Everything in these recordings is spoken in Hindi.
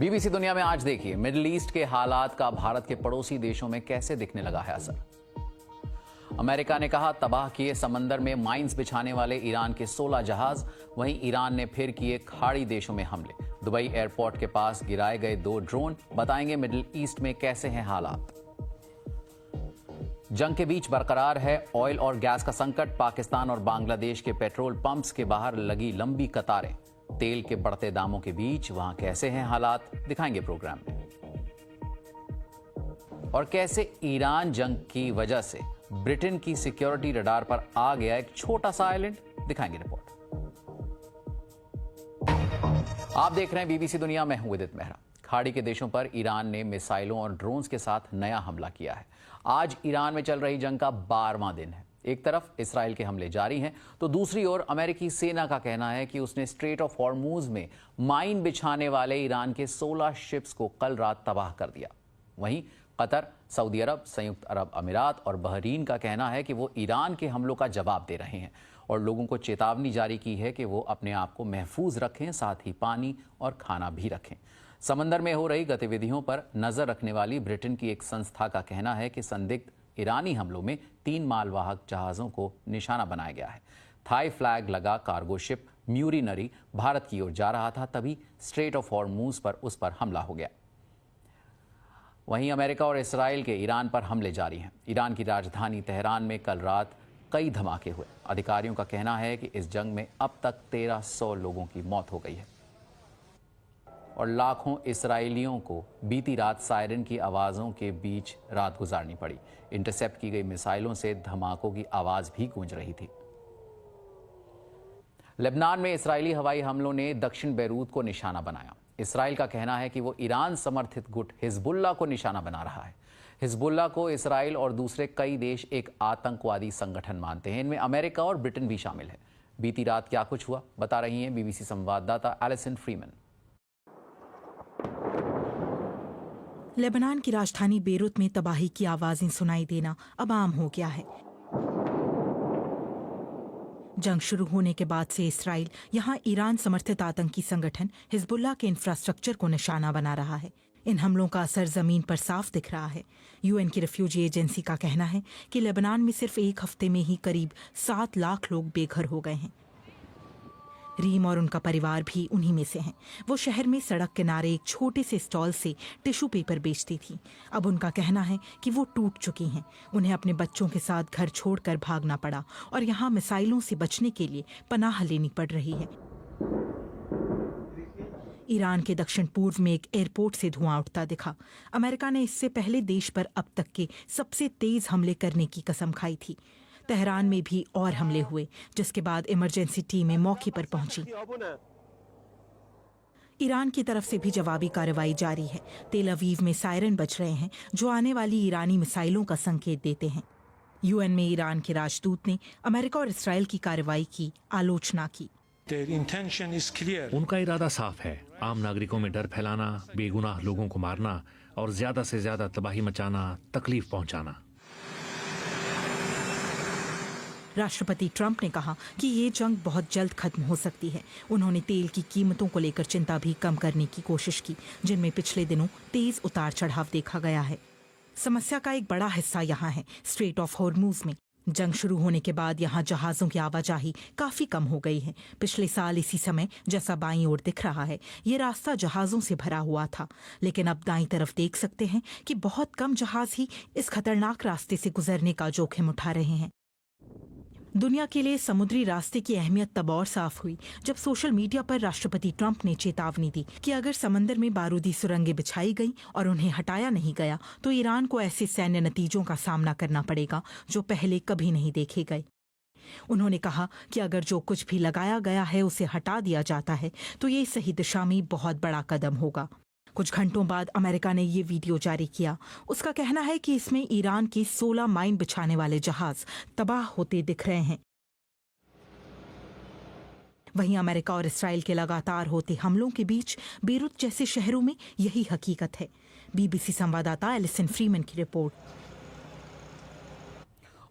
बीबीसी दुनिया में आज देखिए, मिडिल ईस्ट के हालात का भारत के पड़ोसी देशों में कैसे दिखने लगा है असर। अमेरिका ने कहा तबाह किए समंदर में माइंस बिछाने वाले ईरान के 16 जहाज। वहीं ईरान ने फिर किए खाड़ी देशों में हमले। दुबई एयरपोर्ट के पास गिराए गए 2 ड्रोन। बताएंगे मिडिल ईस्ट में कैसे हैं हालात। जंग के बीच बरकरार है ऑयल और गैस का संकट। पाकिस्तान और बांग्लादेश के पेट्रोल पंप्स के बाहर लगी लंबी कतारें। तेल के बढ़ते दामों के बीच वहां कैसे हैं हालात, दिखाएंगे प्रोग्राम में। और कैसे ईरान जंग की वजह से ब्रिटेन की सिक्योरिटी रडार पर आ गया एक छोटा सा आइलैंड, दिखाएंगे रिपोर्ट। आप देख रहे हैं बीबीसी दुनिया में, हूं विदित मेहरा। खाड़ी के देशों पर ईरान ने मिसाइलों और ड्रोन्स के साथ नया हमला किया है। आज ईरान में चल रही जंग का 12वां दिन है। एक तरफ इसराइल के हमले जारी हैं, तो दूसरी ओर अमेरिकी सेना का कहना है कि उसने स्ट्रेट ऑफ हॉर्मूज में माइन बिछाने वाले ईरान के 16 शिप्स को कल रात तबाह कर दिया। वहीं कतर, सऊदी अरब, संयुक्त अरब अमीरात और बहरीन का कहना है कि वो ईरान के हमलों का जवाब दे रहे हैं और लोगों को चेतावनी जारी की है कि वो अपने आप को महफूज रखें, साथ ही पानी और खाना भी रखें। समंदर में हो रही गतिविधियों पर नजर रखने वाली ब्रिटेन की एक संस्था का कहना है कि संदिग्ध ईरानी हमलों में 3 मालवाहक जहाज़ों को निशाना बनाया गया है। थाई फ्लैग लगा कार्गो शिप म्यूरिनरी भारत की ओर जा रहा था, तभी स्ट्रेट ऑफ हॉर्मूज पर उस पर हमला हो गया। वहीं अमेरिका और इसराइल के ईरान पर हमले जारी हैं। ईरान की राजधानी तेहरान में कल रात कई धमाके हुए। अधिकारियों का कहना है कि इस जंग में अब तक 1300 लोगों की मौत हो गई है और लाखों इसराइलियों को बीती रात सायरन की आवाज़ों के बीच रात गुजारनी पड़ी। इंटरसेप्ट की गई मिसाइलों से धमाकों की आवाज़ भी गूंज रही थी। लेबनान में इसराइली हवाई हमलों ने दक्षिण बैरूत को निशाना बनाया। इसराइल का कहना है कि वो ईरान समर्थित गुट हिजबुल्लाह को निशाना बना रहा है। हिजबुल्लाह को इसराइल और दूसरे कई देश एक आतंकवादी संगठन मानते हैं। इनमें अमेरिका और ब्रिटेन भी शामिल है। बीती रात क्या कुछ हुआ, बता रही हैं बीबीसी संवाददाता एलिसन फ्रीमैन। लेबनान की राजधानी बेरूत में तबाही की आवाजें सुनाई देना अब आम हो गया है। जंग शुरू होने के बाद से इसराइल यहां ईरान समर्थित आतंकी संगठन हिजबुल्लाह के इंफ्रास्ट्रक्चर को निशाना बना रहा है। इन हमलों का असर जमीन पर साफ दिख रहा है। यूएन की रिफ्यूजी एजेंसी का कहना है कि लेबनान में सिर्फ एक हफ्ते में ही करीब 7 लाख लोग बेघर हो गए हैं। रीम और उनका परिवार भी उन्हीं में से हैं। वो शहर में सड़क किनारे एक छोटे से स्टॉल से टिश्यू पेपर बेचती थी। अब उनका कहना है कि वो टूट चुकी हैं। उन्हें अपने बच्चों के साथ घर छोड़कर भागना पड़ा और यहाँ मिसाइलों से बचने के लिए पनाह लेनी पड़ रही है। ईरान के दक्षिण पूर्व में एक एयरपोर्ट से धुआं उठता दिखा। अमेरिका ने इससे पहले देश पर अब तक के सबसे तेज हमले करने की कसम खाई थी। तेहरान में भी और हमले हुए, जिसके बाद इमरजेंसी टीमें मौके पर पहुंची। ईरान की तरफ से भी जवाबी कार्रवाई जारी है। तेल अवीव में सायरन बज रहे हैं, जो आने वाली ईरानी मिसाइलों का संकेत देते हैं। यूएन में ईरान के राजदूत ने अमेरिका और इसराइल की कार्रवाई की आलोचना की। उनका इरादा साफ है, आम नागरिकों में डर फैलाना, बेगुनाह लोगों को मारना और ज्यादा से ज्यादा तबाही मचाना, तकलीफ पहुंचाना। राष्ट्रपति ट्रंप ने कहा कि ये जंग बहुत जल्द खत्म हो सकती है। उन्होंने तेल की कीमतों को लेकर चिंता भी कम करने की कोशिश की, जिनमें पिछले दिनों तेज उतार चढ़ाव देखा गया है। समस्या का एक बड़ा हिस्सा यहाँ है स्ट्रेट ऑफ हॉर्मूज में। जंग शुरू होने के बाद यहाँ जहाज़ों की आवाजाही काफ़ी कम हो गई है। पिछले साल इसी समय, जैसा बाईं ओर दिख रहा है, ये रास्ता जहाज़ों से भरा हुआ था, लेकिन अब दाईं तरफ देख सकते हैं कि बहुत कम जहाज़ ही इस खतरनाक रास्ते से गुजरने का जोखिम उठा रहे हैं। दुनिया के लिए समुद्री रास्ते की अहमियत तब और साफ हुई जब सोशल मीडिया पर राष्ट्रपति ट्रंप ने चेतावनी दी कि अगर समंदर में बारूदी सुरंगें बिछाई गई और उन्हें हटाया नहीं गया तो ईरान को ऐसे सैन्य नतीजों का सामना करना पड़ेगा जो पहले कभी नहीं देखे गए। उन्होंने कहा कि अगर जो कुछ भी लगाया गया है उसे हटा दिया जाता है तो ये सही दिशा में बहुत बड़ा कदम होगा। कुछ घंटों बाद अमेरिका ने ये वीडियो जारी किया। उसका कहना है कि इसमें ईरान के 16 माइन बिछाने वाले जहाज तबाह होते दिख रहे हैं। वहीं अमेरिका और इसराइल के लगातार होते हमलों के बीच बेरूत जैसे शहरों में यही हकीकत है। बीबीसी संवाददाता एलिसन फ्रीमैन की रिपोर्ट।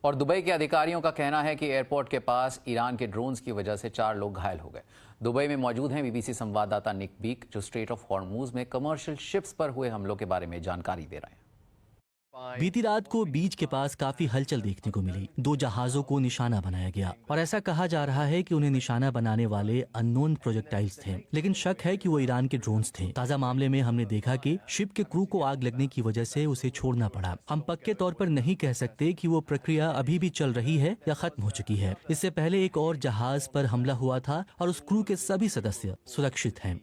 और दुबई के अधिकारियों का कहना है कि एयरपोर्ट के पास ईरान के ड्रोन्स की वजह से 4 लोग घायल हो गए। दुबई में मौजूद हैं बीबीसी संवाददाता निक बीक, जो स्ट्रेट ऑफ हॉर्मूज में कमर्शियल शिप्स पर हुए हमलों के बारे में जानकारी दे रहे हैं। बीती रात को बीच के पास काफी हलचल देखने को मिली। 2 जहाजों को निशाना बनाया गया और ऐसा कहा जा रहा है कि उन्हें निशाना बनाने वाले अननोन प्रोजेक्टाइल्स थे, लेकिन शक है कि वो ईरान के ड्रोन्स थे। ताजा मामले में हमने देखा कि शिप के क्रू को आग लगने की वजह से उसे छोड़ना पड़ा। हम पक्के तौर पर नहीं कह सकते कि वो प्रक्रिया अभी भी चल रही है या खत्म हो चुकी है। इससे पहले एक और जहाज पर हमला हुआ था और उस क्रू के सभी सदस्य सुरक्षित हैं।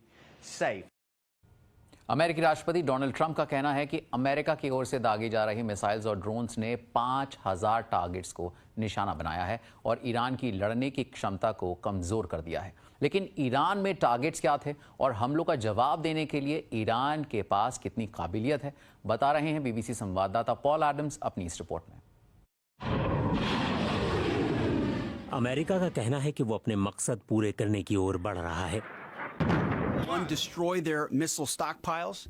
अमेरिकी राष्ट्रपति डोनाल्ड ट्रंप का कहना है कि अमेरिका की ओर से दागी जा रही मिसाइल्स और ड्रोन्स ने 5000 टारगेट्स को निशाना बनाया है और ईरान की लड़ने की क्षमता को कमजोर कर दिया है। लेकिन ईरान में टारगेट्स क्या थे और हमलों का जवाब देने के लिए ईरान के पास कितनी काबिलियत है, बता रहे हैं बीबीसी संवाददाता पॉल एडम्स अपनी इस रिपोर्ट में। अमेरिका का कहना है कि वो अपने मकसद पूरे करने की ओर बढ़ रहा है।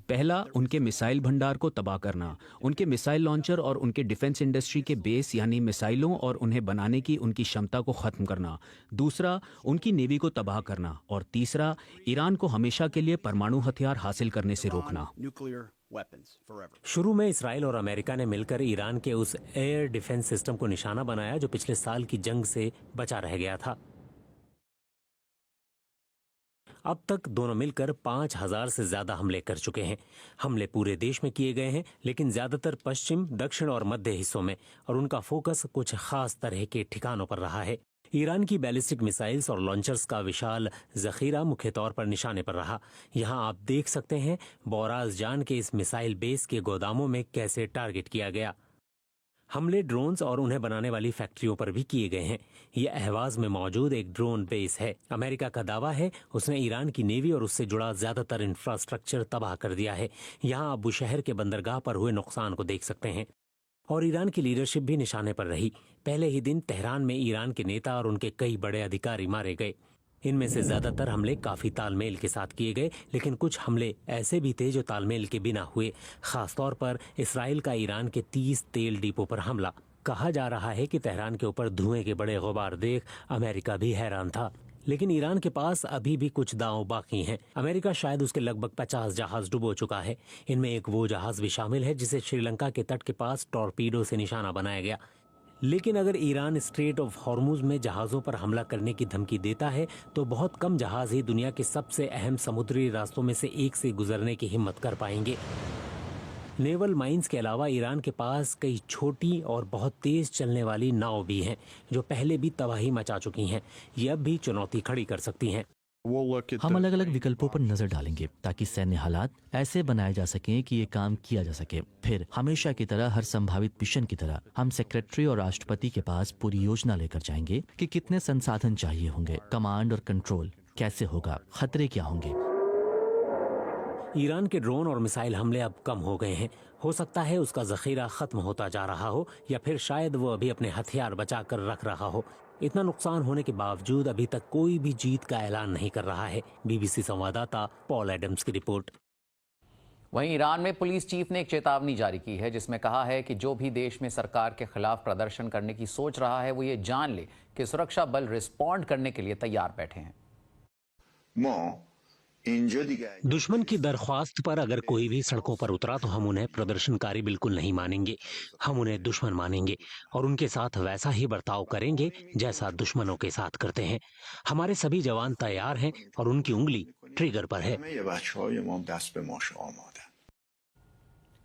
पहला, उनके मिसाइल भंडार को तबाह करना, उनके मिसाइल लॉन्चर और उनके डिफेंस इंडस्ट्री के बेस यानी मिसाइलों और उन्हें बनाने की उनकी क्षमता को खत्म करना। दूसरा, उनकी नेवी को तबाह करना। और तीसरा, ईरान को हमेशा के लिए परमाणु हथियार हासिल करने से रोकना। शुरू में इसराइल और अमेरिका ने मिलकर ईरान के उस एयर डिफेंस सिस्टम को निशाना बनाया जो पिछले साल की जंग से बचा रह गया था। अब तक दोनों मिलकर 5000 से ज्यादा हमले कर चुके हैं। हमले पूरे देश में किए गए हैं, लेकिन ज्यादातर पश्चिम, दक्षिण और मध्य हिस्सों में, और उनका फोकस कुछ खास तरह के ठिकानों पर रहा है। ईरान की बैलिस्टिक मिसाइल्स और लॉन्चर्स का विशाल जखीरा मुख्य तौर पर निशाने पर रहा। यहाँ आप देख सकते हैं बोराज जान के इस मिसाइल बेस के गोदामों में कैसे टारगेट किया गया। हमले ड्रोन्स और उन्हें बनाने वाली फैक्ट्रियों पर भी किए गए हैं। ये अहवाज में मौजूद एक ड्रोन बेस है। अमेरिका का दावा है उसने ईरान की नेवी और उससे जुड़ा ज्यादातर इंफ्रास्ट्रक्चर तबाह कर दिया है। यहाँ आप बुशहर के बंदरगाह पर हुए नुकसान को देख सकते हैं। और ईरान की लीडरशिप भी निशाने पर रही। पहले ही दिन तेहरान में ईरान के नेता और उनके कई बड़े अधिकारी मारे गए। इनमें से ज्यादातर हमले काफी तालमेल के साथ किए गए, लेकिन कुछ हमले ऐसे भी थे जो तालमेल के बिना हुए। खासतौर पर इसराइल का ईरान के 30 तेल डिपो पर हमला। कहा जा रहा है कि तेहरान के ऊपर धुएं के बड़े गुबार देख अमेरिका भी हैरान था। लेकिन ईरान के पास अभी भी कुछ दांव बाकी हैं। अमेरिका शायद उसके लगभग 50 जहाज डुबो चुका है। इनमें एक वो जहाज भी शामिल है जिसे श्रीलंका के तट के पास टॉर्पीडो से निशाना बनाया गया। लेकिन अगर ईरान स्ट्रेट ऑफ हॉर्मूज में जहाज़ों पर हमला करने की धमकी देता है तो बहुत कम जहाज ही दुनिया के सबसे अहम समुद्री रास्तों में से एक से गुजरने की हिम्मत कर पाएंगे। नेवल माइंस के अलावा ईरान के पास कई छोटी और बहुत तेज चलने वाली नाव भी हैं जो पहले भी तबाही मचा चुकी हैं। ये अब भी चुनौती खड़ी कर सकती हैं। हम अलग अलग विकल्पों पर नजर डालेंगे ताकि सैन्य हालात ऐसे बनाए जा सकें कि ये काम किया जा सके। फिर हमेशा की तरह, हर संभावित मिशन की तरह, हम सेक्रेटरी और राष्ट्रपति के पास पूरी योजना लेकर जाएंगे कि कितने संसाधन चाहिए होंगे, कमांड और कंट्रोल कैसे होगा, खतरे क्या होंगे। ईरान के ड्रोन और मिसाइल हमले अब कम हो गए हैं। हो सकता है उसका जखीरा खत्म होता जा रहा हो, या फिर शायद वो अभी अपने हथियार बचा कर रख रहा हो। इतना नुकसान होने के बावजूद अभी तक कोई भी जीत का ऐलान नहीं कर रहा है। बीबीसी संवाददाता पॉल एडम्स की रिपोर्ट। वहीं ईरान में पुलिस चीफ ने एक चेतावनी जारी की है जिसमें कहा है कि जो भी देश में सरकार के खिलाफ प्रदर्शन करने की सोच रहा है वो ये जान ले कि सुरक्षा बल रिस्पॉन्ड करने के लिए तैयार बैठे हैं। दुश्मन की दरख्वास्त पर अगर कोई भी सड़कों पर उतरा तो हम उन्हें प्रदर्शनकारी बिल्कुल नहीं मानेंगे। हम उन्हें दुश्मन मानेंगे और उनके साथ वैसा ही बर्ताव करेंगे जैसा दुश्मनों के साथ करते हैं। हमारे सभी जवान तैयार हैं और उनकी उंगली ट्रिगर पर है।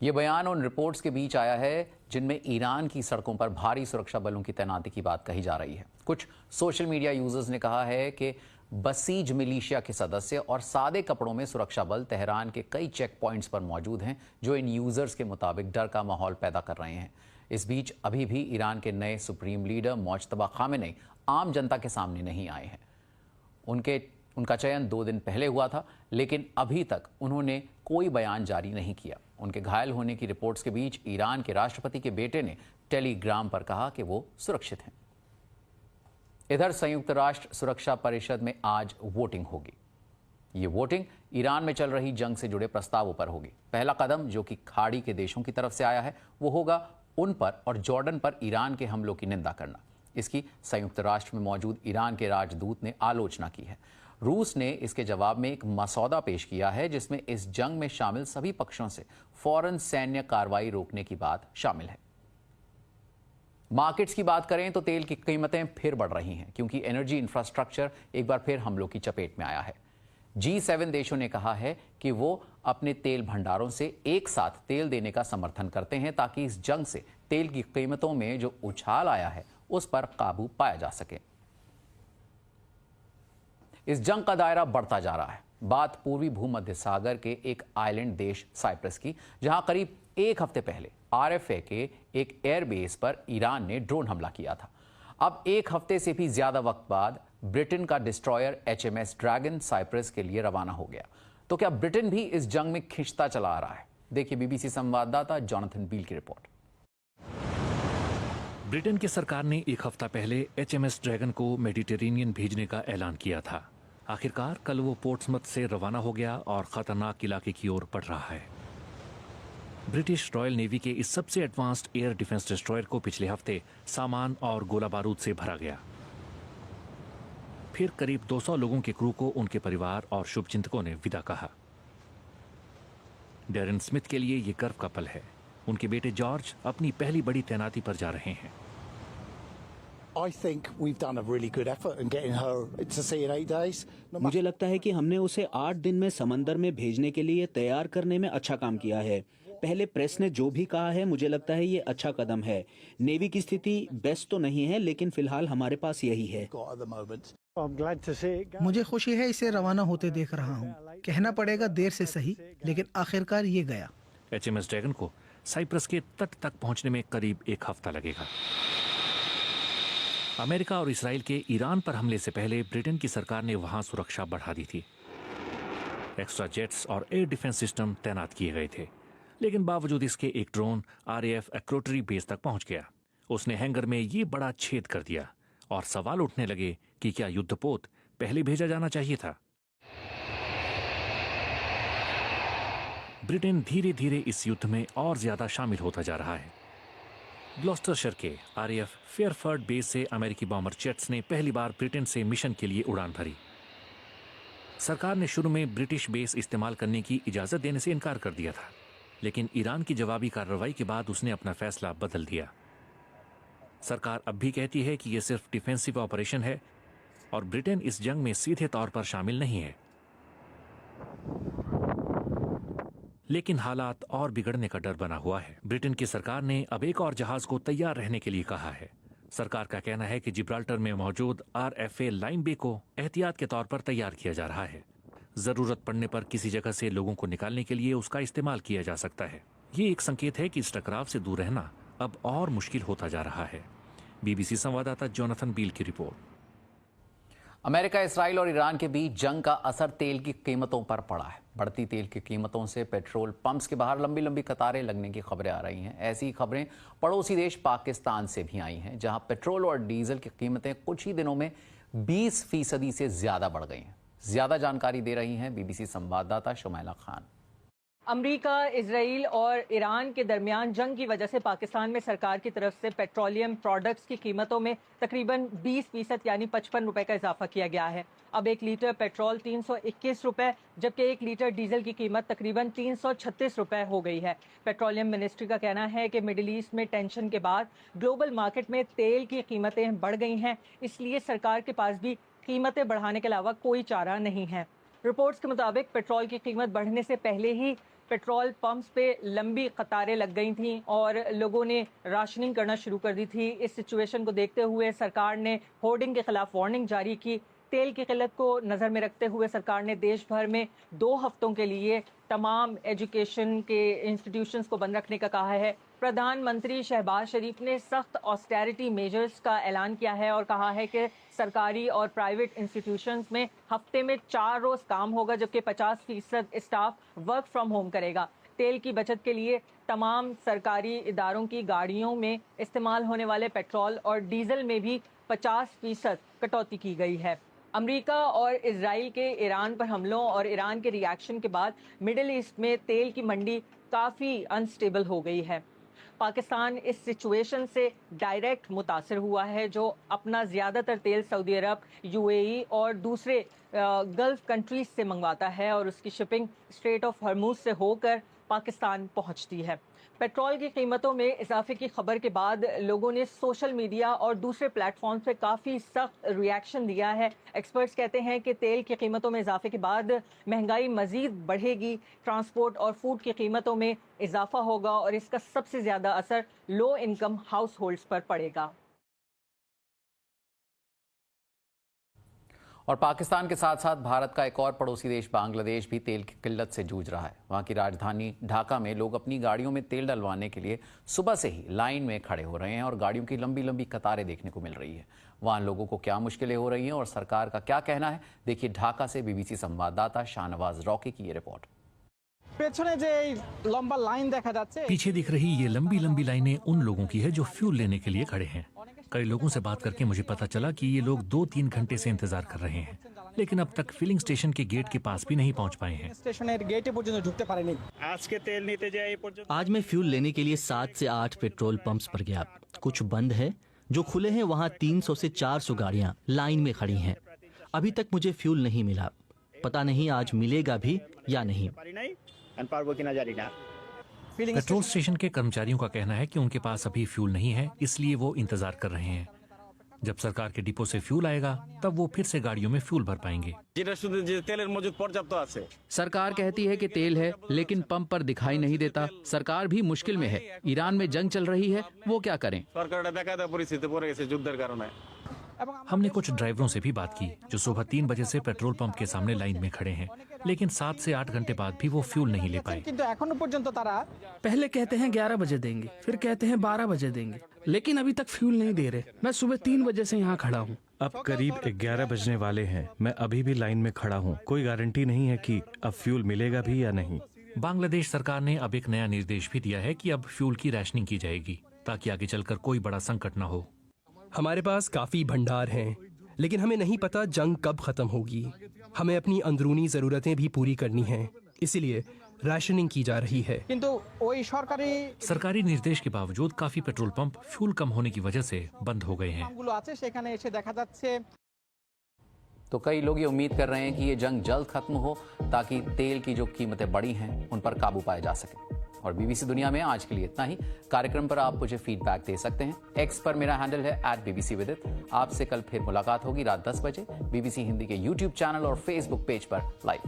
ये बयान उन रिपोर्ट्स के बीच आया है जिनमें ईरान की सड़कों पर भारी सुरक्षा बलों की तैनाती की बात कही जा रही है। कुछ सोशल मीडिया यूजर्स ने कहा है कि बसीज मिलिशिया के सदस्य और सादे कपड़ों में सुरक्षा बल तेहरान के कई चेक पॉइंट्स पर मौजूद हैं जो इन यूजर्स के मुताबिक डर का माहौल पैदा कर रहे हैं। इस बीच अभी भी ईरान के नए सुप्रीम लीडर मुज्तबा खामेनेई आम जनता के सामने नहीं आए हैं। उनका चयन 2 दिन पहले हुआ था, लेकिन अभी तक उन्होंने कोई बयान जारी नहीं किया। उनके घायल होने की रिपोर्ट्स के बीच ईरान के राष्ट्रपति के बेटे ने टेलीग्राम पर कहा कि वो सुरक्षित हैं। इधर संयुक्त राष्ट्र सुरक्षा परिषद में आज वोटिंग होगी। ये वोटिंग ईरान में चल रही जंग से जुड़े प्रस्तावों पर होगी। पहला कदम जो कि खाड़ी के देशों की तरफ से आया है वो होगा उन पर और जॉर्डन पर ईरान के हमलों की निंदा करना। इसकी संयुक्त राष्ट्र में मौजूद ईरान के राजदूत ने आलोचना की है। रूस ने इसके जवाब में एक मसौदा पेश किया है जिसमें इस जंग में शामिल सभी पक्षों से फौरन सैन्य कार्रवाई रोकने की बात शामिल है। मार्केट्स की बात करें तो तेल की कीमतें फिर बढ़ रही हैं क्योंकि एनर्जी इंफ्रास्ट्रक्चर एक बार फिर हमलों की चपेट में आया है। G7 देशों ने कहा है कि वो अपने तेल भंडारों से एक साथ तेल देने का समर्थन करते हैं ताकि इस जंग से तेल की कीमतों में जो उछाल आया है उस पर काबू पाया जा सके। इस जंग का दायरा बढ़ता जा रहा है। बात पूर्वी भूमध्य सागर के एक आइलैंड देश साइप्रस की, जहां करीब एक हफ्ते पहले RFA के एक एयरबेस पर ईरान ने ड्रोन हमला किया था। अब एक हफ्ते से भी ज्यादा वक्त बाद ब्रिटेन का डिस्ट्रॉयर HMS ड्रैगन साइप्रस के लिए रवाना हो गया। तो क्या ब्रिटेन भी इस जंग में खिंचता चला आ रहा है? देखिए BBC संवाददाता जॉनथन बील की रिपोर्ट। ब्रिटेन की सरकार ने एक हफ्ता पहले HMS ड्रैगन को मेडिटेरेनियन भेजने का ऐलान किया था। आखिरकार कल वो पोर्ट्समथ से रवाना हो गया और खतरनाक इलाके की ओर बढ़ रहा है। ब्रिटिश रॉयल नेवी के इस सबसे एडवांस्ड एयर डिफेंस डिस्ट्रॉयर को पिछले हफ्ते सामान और गोला बारूद से भरा गया। फिर करीब 200 लोगों के क्रू को उनके परिवार और शुभचिंतकों ने विदा कहा। डेरन स्मिथ के लिए ये गर्व का पल है। उनके बेटे जॉर्ज अपनी पहली बड़ी तैनाती पर जा रहे हैं। I think we've done a really good effort in getting her to sea in 8 days. मुझे लगता है कि हमने उसे 8 दिन में समंदर में भेजने के लिए तैयार करने में अच्छा काम किया है। पहले प्रेस ने जो भी कहा है, मुझे लगता है ये अच्छा कदम है। नेवी की स्थिति बेस्ट तो नहीं है, लेकिन फिलहाल हमारे पास यही है। मुझे खुशी है इसे रवाना होते देख रहा हूँ। कहना पड़ेगा देर से सही, लेकिन आखिरकार ये गया। HMS ड्रैगन को साइप्रस के तट तक पहुंचने में करीब एक हफ्ता लगेगा। अमेरिका और इसराइल के ईरान पर हमले से पहले ब्रिटेन की सरकार ने वहां सुरक्षा बढ़ा दी थी। एक्स्ट्रा जेट्स और एयर डिफेंस सिस्टम तैनात किए गए थे, लेकिन बावजूद इसके एक ड्रोन RAF एक्रोटरी बेस तक पहुंच गया। उसने हैंगर में ये बड़ा छेद कर दिया और सवाल उठने लगे कि क्या युद्धपोत पहले भेजा जाना चाहिए था। ब्रिटेन धीरे धीरे इस युद्ध में और ज्यादा शामिल होता जा रहा है। ग्लॉस्टरशायर के RAF फेयरफर्ड बेस से अमेरिकी बॉम्बर जेट्स ने पहली बार ब्रिटेन से मिशन के लिए उड़ान भरी। सरकार ने शुरू में ब्रिटिश बेस इस्तेमाल करने की इजाजत देने से इनकार कर दिया था, लेकिन ईरान की जवाबी कार्रवाई के बाद उसने अपना फैसला बदल दिया। सरकार अब भी कहती है कि यह सिर्फ डिफेंसिव ऑपरेशन है और ब्रिटेन इस जंग में सीधे तौर पर शामिल नहीं है। लेकिन हालात और बिगड़ने का डर बना हुआ है। ब्रिटेन की सरकार ने अब एक और जहाज को तैयार रहने के लिए कहा है। सरकार का कहना है कि जिब्राल्टर में मौजूद RFA लाइन बे को एहतियात के तौर पर तैयार किया जा रहा है। जरूरत पड़ने पर किसी जगह से लोगों को निकालने के लिए उसका इस्तेमाल किया जा सकता है। ये एक संकेत है कि इस टकराव से दूर रहना अब और मुश्किल होता जा रहा है। BBC संवाददाता जोनाथन बील की रिपोर्ट। अमेरिका, इसराइल और ईरान के बीच जंग का असर तेल की कीमतों पर पड़ा है। बढ़ती तेल की कीमतों से पेट्रोल पंप्स के बाहर लंबी लंबी कतारें लगने की खबरें आ रही हैं। ऐसी खबरें पड़ोसी देश पाकिस्तान से भी आई हैं, जहां पेट्रोल और डीजल की कीमतें कुछ ही दिनों में 20% से ज्यादा बढ़ गई हैं। ज्यादा जानकारी दे रही हैं BBC संवाददाता शुमैला खान। अमेरिका, इजराइल और ईरान के दरमियान जंग की वजह से पाकिस्तान में सरकार की तरफ से पेट्रोलियम प्रोडक्ट्स की कीमतों में तकरीबन 20% यानी 55 रुपए का इजाफा किया गया है। अब 1 लीटर पेट्रोल 321 रुपए, जबकि 1 लीटर डीजल की कीमत तकरीबन 336 रुपए हो गई है। पेट्रोलियम मिनिस्ट्री का कहना है कि मिडिल ईस्ट में टेंशन के बाद ग्लोबल मार्केट में तेल की कीमतें बढ़ गई हैं, इसलिए सरकार के पास भी कीमतें बढ़ाने के अलावा कोई चारा नहीं है। रिपोर्ट्स के मुताबिक पेट्रोल की कीमत बढ़ने से पहले ही पेट्रोल पंप्स पे लंबी कतारें लग गई थीं और लोगों ने राशनिंग करना शुरू कर दी थी। इस सिचुएशन को देखते हुए सरकार ने होर्डिंग के खिलाफ वार्निंग जारी की। तेल की किल्लत को नज़र में रखते हुए सरकार ने देश भर में 2 हफ्तों के लिए तमाम एजुकेशन के इंस्टीट्यूशंस को बंद रखने का कहा है। प्रधानमंत्री शहबाज शरीफ ने सख्त ऑस्टेरिटी मेजर्स का ऐलान किया है और कहा है कि सरकारी और प्राइवेट इंस्टीट्यूशंस में हफ्ते में 4 रोज काम होगा, जबकि 50% स्टाफ वर्क फ्रॉम होम करेगा। तेल की बचत के लिए तमाम सरकारी इदारों की गाड़ियों में इस्तेमाल होने वाले पेट्रोल और डीजल में भी 50% कटौती की गई है। अमेरिका और इजराइल के ईरान पर हमलों और ईरान के रिएक्शन के बाद मिडिल ईस्ट में तेल की मंडी काफ़ी अनस्टेबल हो गई है। पाकिस्तान इस सिचुएशन से डायरेक्ट मुतासर हुआ है, जो अपना ज़्यादातर तेल सऊदी अरब, यूएई और दूसरे गल्फ कंट्रीज से मंगवाता है और उसकी शिपिंग स्ट्रेट ऑफ हरमुज से होकर पाकिस्तान पहुंचती है। पेट्रोल की कीमतों में इजाफे की खबर के बाद लोगों ने सोशल मीडिया और दूसरे प्लेटफॉर्म पे काफ़ी सख्त रिएक्शन दिया है। एक्सपर्ट्स कहते हैं कि तेल की कीमतों में इजाफे के बाद महंगाई मज़ीद बढ़ेगी, ट्रांसपोर्ट और फूड की कीमतों में इजाफा होगा और इसका सबसे ज़्यादा असर लो इनकम हाउस होल्ड्स पर पड़ेगा। और पाकिस्तान के साथ साथ भारत का एक और पड़ोसी देश बांग्लादेश भी तेल की किल्लत से जूझ रहा है। वहां की राजधानी ढाका में लोग अपनी गाड़ियों में तेल डलवाने के लिए सुबह से ही लाइन में खड़े हो रहे हैं और गाड़ियों की लंबी लंबी कतारें देखने को मिल रही है। वहां लोगों को क्या मुश्किलें हो रही हैं और सरकार का क्या कहना है, देखिए ढाका से बीबीसी संवाददाता शाहनवाज रॉकी की ये रिपोर्ट। पीछे दिख रही ये लंबी लंबी लाइनें उन लोगों की है जो फ्यूल लेने के लिए खड़े हैं। कई लोगों से बात करके मुझे पता चला कि ये लोग 2-3 घंटे से इंतजार कर रहे हैं, लेकिन अब तक फिलिंग स्टेशन के गेट के पास भी नहीं पहुंच पाए हैं। आज मैं फ्यूल लेने के लिए 7 से 8 पेट्रोल पंप्स पर गया। कुछ बंद है, जो खुले हैं वहाँ 300 से 400 गाड़ियाँ लाइन में खड़ी हैं। अभी तक मुझे फ्यूल नहीं मिला, पता नहीं आज मिलेगा भी या नहीं। पेट्रोल स्टेशन के कर्मचारियों का कहना है कि उनके पास अभी फ्यूल नहीं है, इसलिए वो इंतजार कर रहे हैं। जब सरकार के डिपो से फ्यूल आएगा तब वो फिर से गाड़ियों में फ्यूल भर पाएंगे। सरकार कहती है कि तेल है, लेकिन पंप पर दिखाई नहीं देता। सरकार भी मुश्किल में है। ईरान में जंग चल रही है, वो क्या करें। हमने कुछ ड्राइवरों से भी बात की जो सुबह 3 बजे से पेट्रोल पंप के सामने लाइन में खड़े हैं, लेकिन 7 से 8 घंटे बाद भी वो फ्यूल नहीं ले पाए। पहले कहते हैं 11 बजे देंगे, फिर कहते हैं 12 बजे देंगे, लेकिन अभी तक फ्यूल नहीं दे रहे। मैं सुबह 3 बजे से यहाँ खड़ा हूँ। अब करीब 11 बजने वाले हैं, मैं अभी भी लाइन में खड़ा हूँ। कोई गारंटी नहीं है कि अब फ्यूल मिलेगा भी या नहीं। बांग्लादेश सरकार ने अब एक नया निर्देश भी दिया है कि अब फ्यूल की रैशनिंग की जाएगी ताकि आगे चलकर कोई बड़ा संकट न हो। हमारे पास काफी भंडार हैं, लेकिन हमें नहीं पता जंग कब खत्म होगी। हमें अपनी अंदरूनी जरूरतें भी पूरी करनी हैं, इसलिए राशनिंग की जा रही है। सरकारी निर्देश के बावजूद काफी पेट्रोल पंप फ्यूल कम होने की वजह से बंद हो गए हैं। तो कई लोग ये उम्मीद कर रहे हैं कि ये जंग जल्द खत्म हो ताकि तेल की जो कीमतें बढ़ी हैं उन पर काबू पाया जा सके। और बीबीसी दुनिया में आज के लिए इतना ही। कार्यक्रम पर आप मुझे फीडबैक दे सकते हैं। एक्स पर मेरा हैंडल है @BBC विदित। आपसे कल फिर मुलाकात होगी रात 10 बजे बीबीसी हिंदी के यूट्यूब चैनल और फेसबुक पेज पर लाइव।